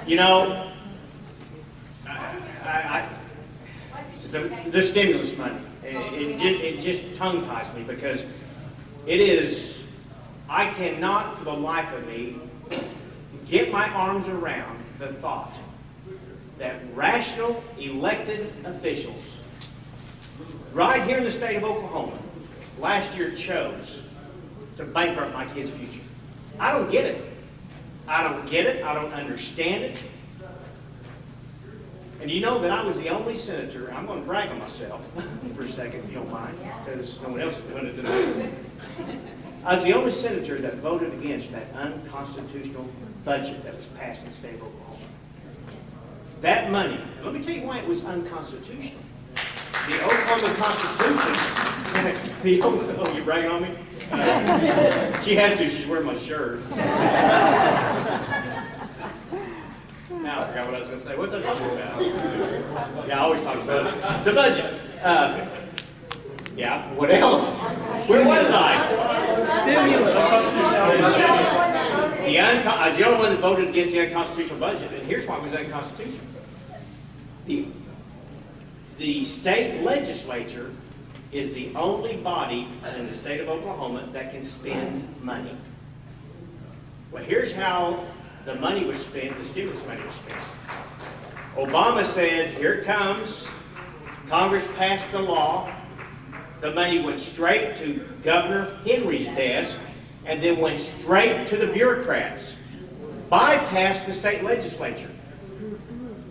You know, the stimulus money, it just tongue-ties me because it is, I cannot for the life of me get my arms around the thought that rational elected officials right here in the state of Oklahoma last year chose to bankrupt my kids' future. I don't get it. I don't get it. I don't understand it. And you know that I was the only senator, I'm going to brag on myself for a second, if you don't mind, because no one else is doing it tonight. I was the only senator that voted against that unconstitutional budget that was passed in the state of Oklahoma. That money, and let me tell you why it was unconstitutional. The Oklahoma Constitution, oh, you're bragging on me? She has to, she's wearing my shirt. Now I forgot what I was going to say. What's I talking about? Yeah, I always talk about it. The budget. Yeah, what else? Where was I? Stimulus. I was the only one that voted against the unconstitutional budget, and here's why it was unconstitutional. The state legislature is the only body in the state of Oklahoma that can spend money. Well, here's how the money was spent, the stimulus money was spent. Obama said, here it comes. Congress passed the law. The money went straight to Governor Henry's desk and then went straight to the bureaucrats. Bypassed the state legislature.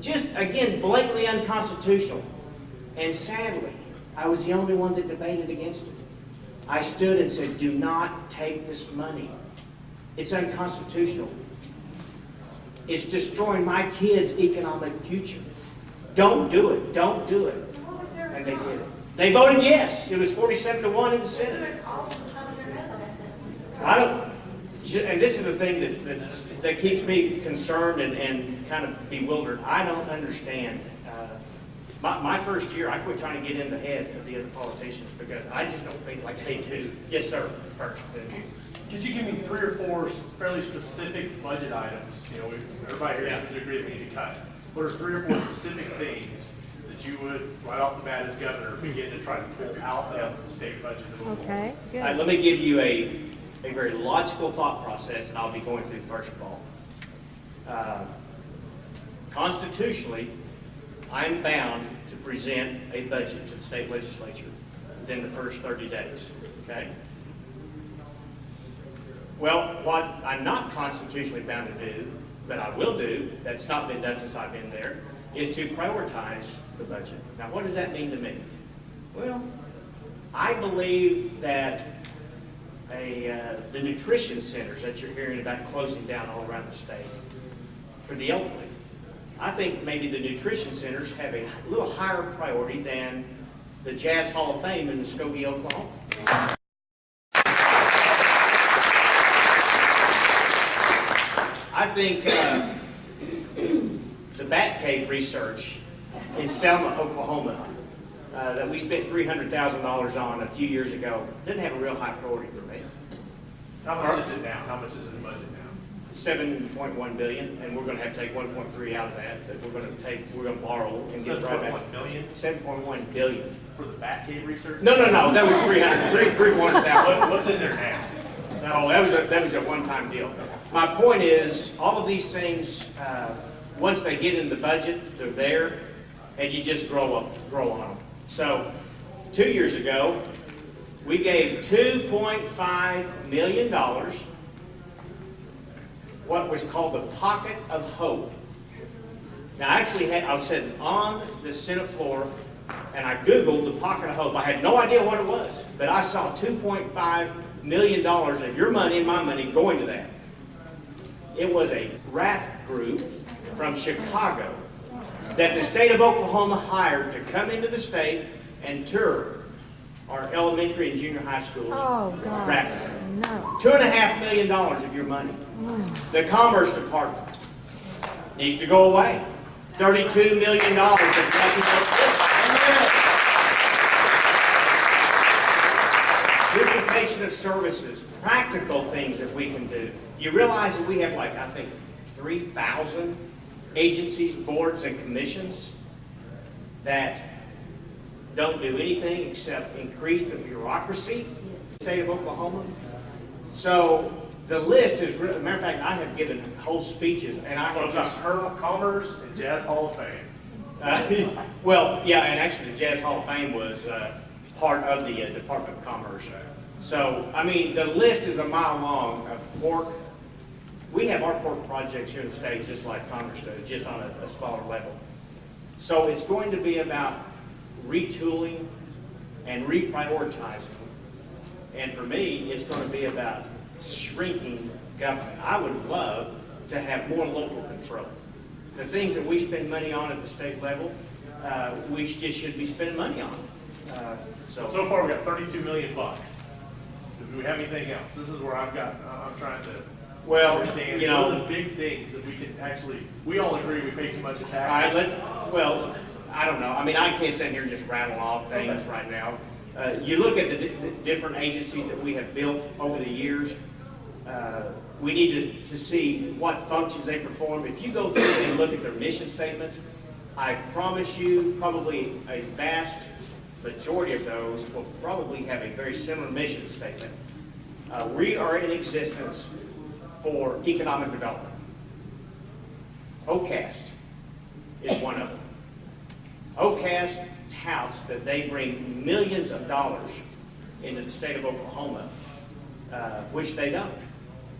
Just, again, blatantly unconstitutional. And sadly, I was the only one that debated against it. I stood and said, do not take this money. It's unconstitutional. It's destroying my kids' economic future. Don't do it. Don't do it. And they did it. They voted yes. It was 47-1 in the Senate. I don't, and this is the thing that keeps me concerned and kind of bewildered. I don't understand. My first year, I quit trying to get in the head of the other politicians because I just don't think like they do. Yes, sir. First. Could you give me 3 or 4 fairly specific budget items? You know, everybody here seems to agree that we need to cut. What are 3 or 4 specific things that you would, right off the bat as governor, begin to try to pull out of the state budget? Okay, good. Let me give you a very logical thought process that I'll be going through first of all. Constitutionally, I'm bound to present a budget to the state legislature within the first 30 days. Okay? Well, what I'm not constitutionally bound to do, but I will do, that's not been done since I've been there, is to prioritize the budget. Now, what does that mean to me? Well, I believe that the nutrition centers that you're hearing about closing down all around the state for the elderly, I think maybe the nutrition centers have a little higher priority than the Jazz Hall of Fame in Muskogee, Oklahoma. I think the Bat Cave research in Selma, Oklahoma, that we spent $300,000 on a few years ago, didn't have a real high priority for me. How much is it now? How much is in the budget now? $7.1 billion, and we're going to have to take 1.3 out of that. We're going to borrow and get right back. $7.1 million? $7.1 billion. For the Bat Cave research? No. That was $300,000. What's in there now? No, that was a one-time deal. My point is, all of these things, once they get in the budget, they're there, and you just grow on them. So, 2 years ago, we gave $2.5 million, what was called the Pocket of Hope. Now, actually, I was sitting on the Senate floor, and I Googled the Pocket of Hope. I had no idea what it was, but I saw $2.5 million of your money and my money going to that. It was a rap group from Chicago that the state of Oklahoma hired to come into the state and tour our elementary and junior high schools. Oh, God. Rap. No. $2.5 million of your money. The Commerce Department needs to go away. $32 million of duplication of services, practical things that we can do. You realize that we have, like, I think, 3,000 agencies, boards, and commissions that don't do anything except increase the bureaucracy in the state of Oklahoma. So the list is, as a matter of fact, I have given whole speeches, and I So have it's got just, Commerce and Jazz Hall of Fame. well, yeah, and actually the Jazz Hall of Fame was part of the Department of Commerce. So, I mean, the list is a mile long of pork. We have our pork projects here in the state just like Commerce does, just on a smaller level. So it's going to be about retooling and reprioritizing. And for me, it's going to be about shrinking government. I would love to have more local control. The things that we spend money on at the state level, we just should be spending money on. So far, we got 32 million bucks. Do we have anything else? This is where I'm trying to understand. You know, what are the big things that we can actually, we all agree we pay too much in all taxes. right, I don't know. I mean, I can't sit here and just rattle off things right now. You look at the different agencies that we have built over the years. We need to see what functions they perform. If you go through and look at their mission statements, I promise you probably a vast majority of those will probably have a very similar mission statement. We are in existence for economic development. OCAST is one of them. OCAST touts that they bring millions of dollars into the state of Oklahoma, which they don't.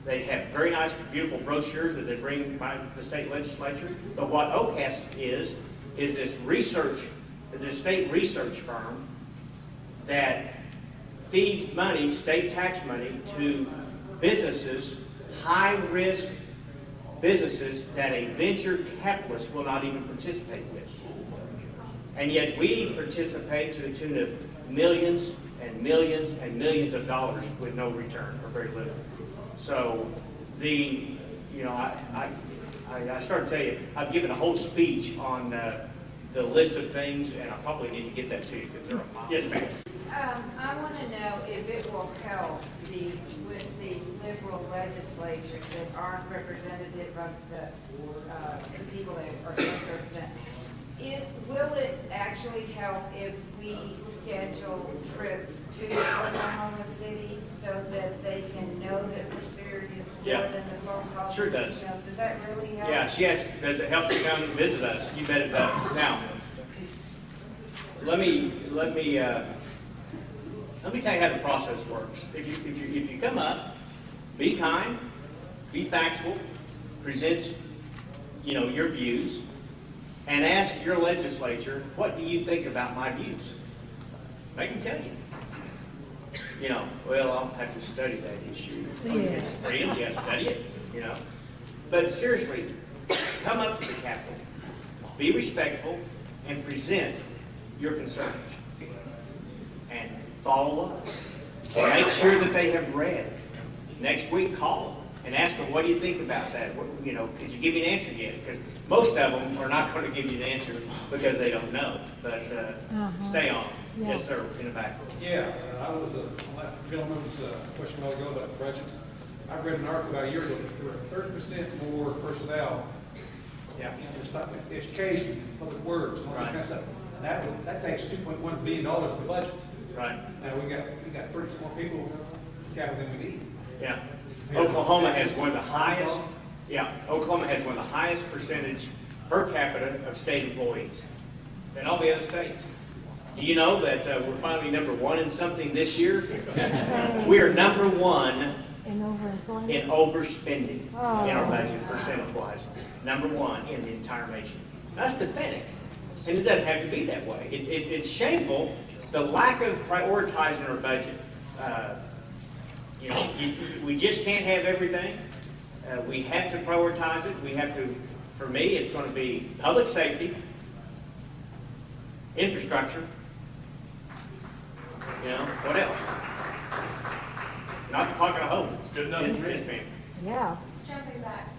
They have very nice, beautiful brochures that they bring by the state legislature. But what OCAST is this research, this state research firm that feeds money, state tax money, to businesses, high-risk businesses that a venture capitalist will not even participate with. And yet we participate to the tune of millions and millions and millions of dollars with no return, or very little. So I started to tell you, I've given a whole speech on the list of things, and I probably need to get that to you because they're a mile. Yes, ma'am. I want to know if it will help with these liberal legislatures that aren't representative of the people that are supposed to represent. Will it actually help if we schedule trips to Oklahoma City so that they can know that we're serious more than the phone calls? Sure does. Does that really help? Yes. Does it help to come and visit us? You bet it does. Now, let me tell you how the process works. If you come up, be kind, be factual, present your views, and ask your legislature, what do you think about my views? They can tell you. Well, I'll have to study that issue. It's real, you study it, But seriously, come up to the Capitol, be respectful, and present your concerns. And follow up. Make sure that they have read. Next week, call them and ask them, what do you think about that? Could you give me an answer yet? Because most of them are not going to give you an answer because they don't know. But stay on. Yeah. Yes, sir, in the back. Yeah, I was a gentleman's question a while ago about budgets. I read an article about a year ago that there were 30% more personnel in stuff like education, public works, all that kind of stuff. And that takes $2.1 billion of the budget. Right. Now we got 30 more people capital than we need. Yeah. Oklahoma has one of the highest. Yeah, Oklahoma has one of the highest percentage per capita of state employees than all the other states. Do you know that we're finally number one in something this year? We are number one in overspending in our budget, percentage-wise. Number one in the entire nation. That's pathetic. And it doesn't have to be that way. It's shameful, the lack of prioritizing our budget. We just can't have everything. We have to prioritize it. We have to, for me, it's going to be public safety, infrastructure, what else? Not talking a home. Good enough for me. Yes, ma'am. Yeah. Jumping back